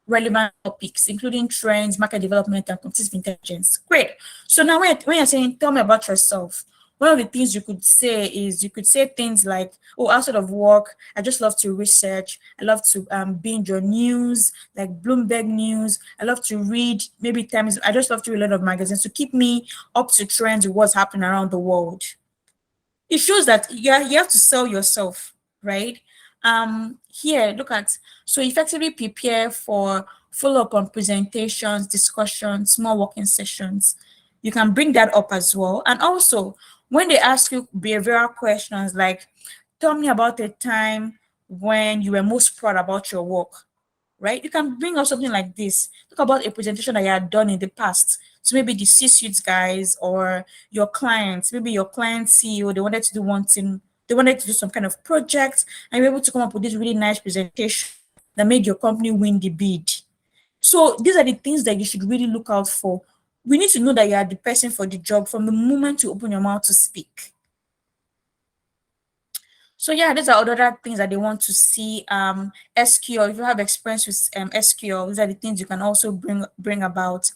relevant topics, including trends, market development, and competitive intelligence. Great. So now when you're saying, tell me about yourself, one of the things you could say is, you could say things like, oh, outside of work, I just love to research. I love to binge on news, like Bloomberg News. I love to read, maybe Times. I just love to read a lot of magazines to keep me up to trends with what's happening around the world. It shows that you have to sell yourself, right? Here, look at, so effectively prepare for follow-up on presentations, discussions, small working sessions. You can bring that up as well. And also, when they ask you behavioral questions like, tell me about a time when you were most proud about your work, right? You can bring up something like this. Talk about a presentation that you had done in the past. So maybe the C-suite guys or your clients, maybe your client CEO, they wanted to do one thing, they wanted to do some kind of project, and you're able to come up with this really nice presentation that made your company win the bid. So these are the things that you should really look out for. We need to know that you are the person for the job from the moment you open your mouth to speak. So yeah, these are other things that they want to see. SQL, if you have experience with SQL, these are the things you can also bring about.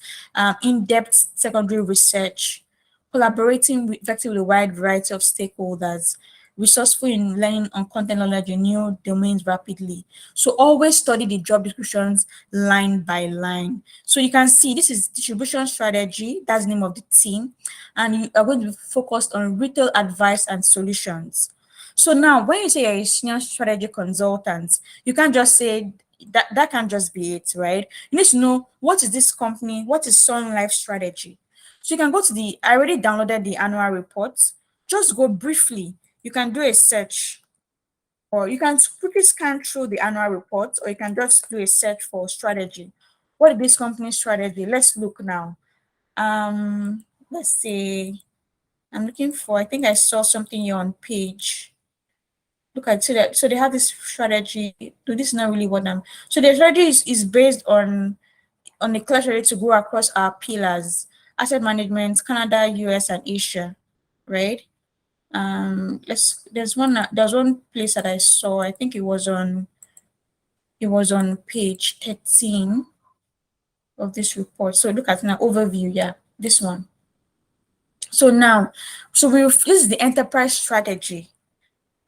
In-depth secondary research, collaborating effectively with a wide variety of stakeholders, resourceful in learning on content knowledge in new domains rapidly. So always study the job descriptions line by line. So you can see this is distribution strategy, that's the name of the team, and you are going to be focused on retail advice and solutions. So now, when you say you're a senior strategy consultant, you can't just say that that can't just be it, right? You need to know, what is this company, what is Sun Life strategy. So you can go to the, I already downloaded the annual report. Just go briefly. You can do a search, or you can quickly scan through the annual report, or you can just do a search for strategy. What is this company's strategy? Let's look now. Let's say I'm looking for, I think I saw something here on page. Look at, so they have this strategy. So this is not really what I'm, so the strategy is based on the clear strategy to go across our pillars: asset management, Canada, US, and Asia, right? There's one place that I saw, I think it was on page 13 of this report. So look at an overview, yeah, this one. So now, this is the enterprise strategy.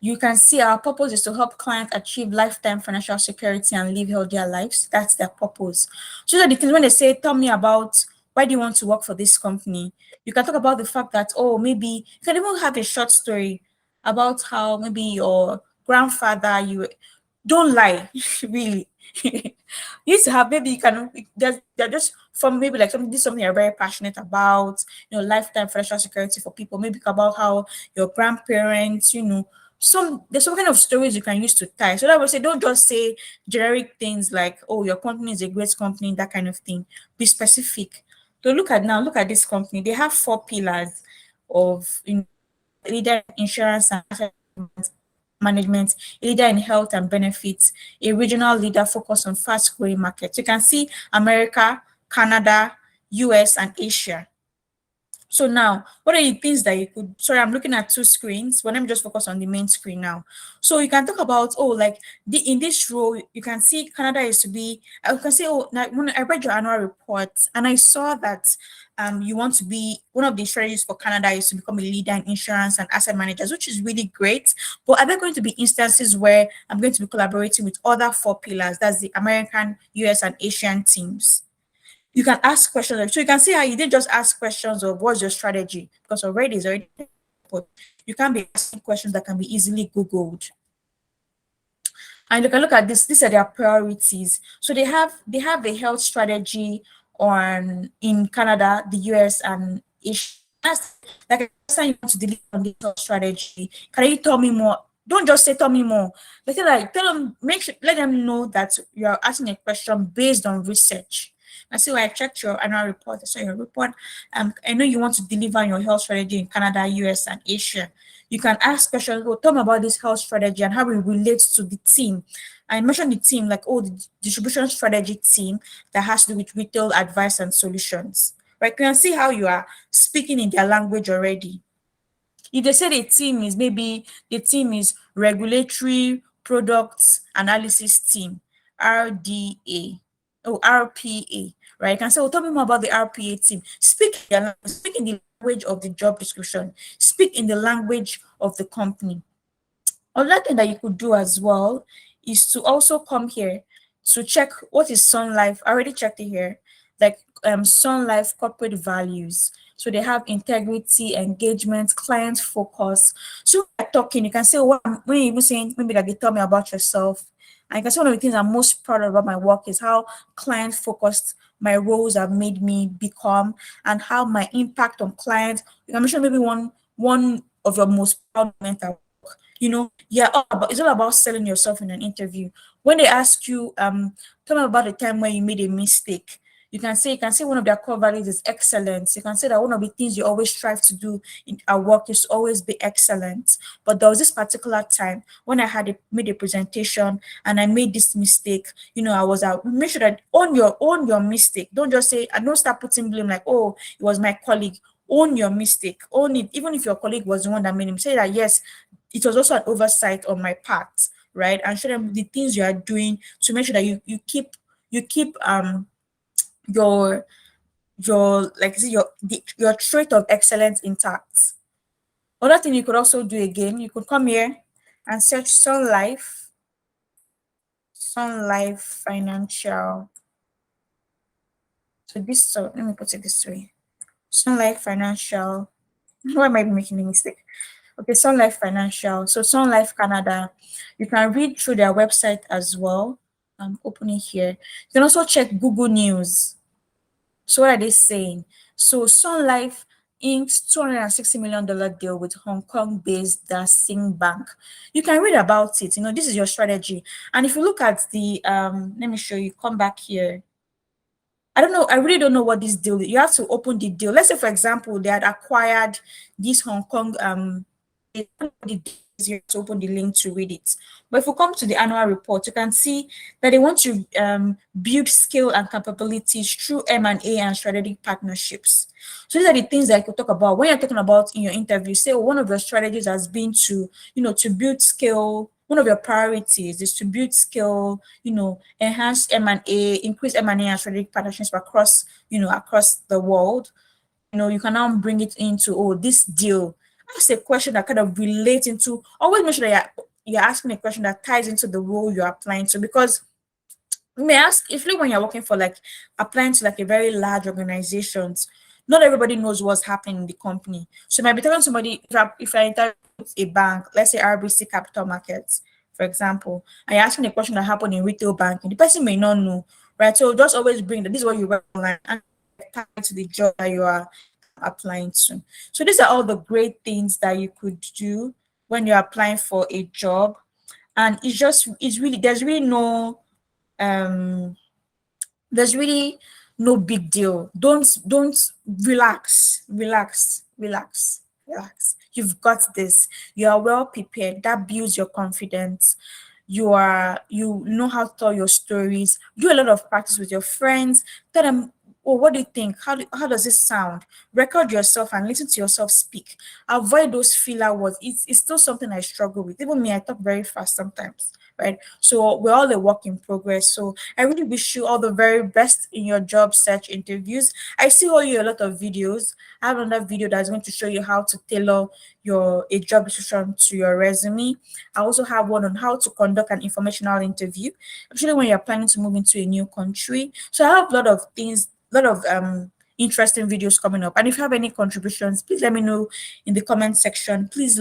You can see our purpose is to help clients achieve lifetime financial security and live healthier lives. That's their purpose. So that the things, when they say, tell me about why do you want to work for this company, you can talk about the fact that, oh, maybe you can even have a short story about how maybe your grandfather, you don't lie, really. You need to have, maybe you can, they're just from maybe like something, this is something you're very passionate about, lifetime financial security for people, maybe about how your grandparents, there's some kind of stories you can use to tie. So that would say, don't just say generic things like, oh, your company is a great company, that kind of thing. Be specific. So look at this company. They have 4 pillars of leader in insurance and asset management, a leader in health and benefits, a regional leader focused on fast growing markets. You can see America, Canada, US, and Asia. So now, what are the things that you could, sorry, I'm looking at 2 screens, but let me just focus on the main screen now. So you can talk about, oh, like in this role, you can see Canada is to be, I can say, oh, now, when I read your annual report and I saw that you want to be, one of the strategies for Canada is to become a leader in insurance and asset managers, which is really great. But are there going to be instances where I'm going to be collaborating with other 4 pillars, that's the American, US, and Asian teams? You can ask questions. So you can see how you didn't just ask questions of what's your strategy, because already is already, but you can be asking questions that can be easily Googled. And you can look at this. These are their priorities. So they have a health strategy in Canada, the US, and Asia. That's like a person you want to deliver on this health strategy. Can you tell me more? Don't just say tell me more. Like tell them, make sure, let them know that you are asking a question based on research. I see why I checked your annual report. I saw your report. I know you want to deliver on your health strategy in Canada, US, and Asia. You can ask questions. Oh, tell me about this health strategy and how it relates to the team. I mentioned the team, like, oh, the distribution strategy team that has to do with retail advice and solutions. Right? You can see how you are speaking in their language already. If they say the team is, maybe the team is regulatory products analysis team, RDA, oh, RPA, right? You can say, oh, tell me more about the RPA team. Speak in the language of the job description, speak in the language of the company. Another thing that you could do as well is to also come here to check what is Sun Life. I already checked it here, like Sun Life corporate values. So they have integrity, engagement, client focus. So when you're talking, you can say, what when you even saying maybe that they tell me about yourself. And you can say one of the things I'm most proud of about my work is how client focused my roles have made me become, and how my impact on clients. You can mention maybe one of your most proud moments at work. Yeah, it's all about selling yourself in an interview. When they ask you, tell me about the time when you made a mistake. You can say one of their core values is excellence. You can say that one of the things you always strive to do in our work is to always be excellent. But there was this particular time when made a presentation and I made this mistake. I was out. Make sure that own your mistake. Don't just say, and don't start putting blame like, oh, it was my colleague. Own your mistake. Own it. Even if your colleague was the one that made him, say that yes, it was also an oversight on my part, right? And show them the things you are doing to make sure that you keep your like your trait of excellence intact. Other thing you could also do again, you could come here and search Sun Life Financial. So let me put it this way. Sun Life Financial. Why am I making a mistake? Okay, Sun Life Financial. So Sun Life Canada. You can read through their website as well. I'm opening here. You can also check Google News. So what are they saying? So Sun Life Inc.'s $260 million deal with Hong Kong-based Sing Bank. You can read about it. This is your strategy. And if you look at the let me show you. Come back here. I don't know. I really don't know what this deal is. You have to open the deal. Let's say, for example, they had acquired this Hong Kong. You have to open the link to read it. But if we come to the annual report, you can see that they want to build skill and capabilities through M&A and strategic partnerships. So these are the things that I could talk about when you're talking about in your interview. Say one of your strategies has been to build skill. One of your priorities is to build skill, enhance M&A, increase M&A and strategic partnerships across the world. You can now bring it into, oh, this deal. Ask a question that kind of relates into, always make sure that you're asking a question that ties into the role you're applying to. Because you may ask, if when you're working for like applying to like a very large organizations, not everybody knows what's happening in the company. So you might be telling somebody, if I interview with a bank, let's say RBC Capital Markets, for example, and you're asking a question that happened in retail banking, the person may not know, right? So just always bring that this is what you work online and tie to the job that you are applying to. So these are all the great things that you could do when you're applying for a job. And um there's really no big deal. Don't relax. You've got this. You are well prepared. That builds your confidence. You know how to tell your stories. Do a lot of practice with your friends. Tell them, oh, what do you think? How does this sound? Record yourself and listen to yourself speak. Avoid those filler words. It's still something I struggle with. Even me, I talk very fast sometimes, right? So we're all a work in progress. So I really wish you all the very best in your job search interviews. I still owe you a lot of videos. I have another video that's going to show you how to tailor a job description to your resume. I also have one on how to conduct an informational interview, especially when you're planning to move into a new country. So I have a lot of things, a lot of interesting videos coming up. And if you have any contributions, please let me know in the comment section. Please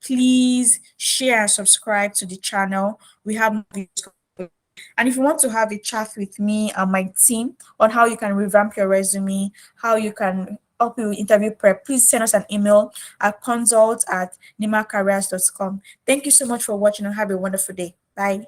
please share and subscribe to the channel. We have more videos coming up. And if you want to have a chat with me and my team on how you can revamp your resume, how you can help you with interview prep, please send us an email at consult@nimacareers.com. Thank you so much for watching and have a wonderful day. Bye.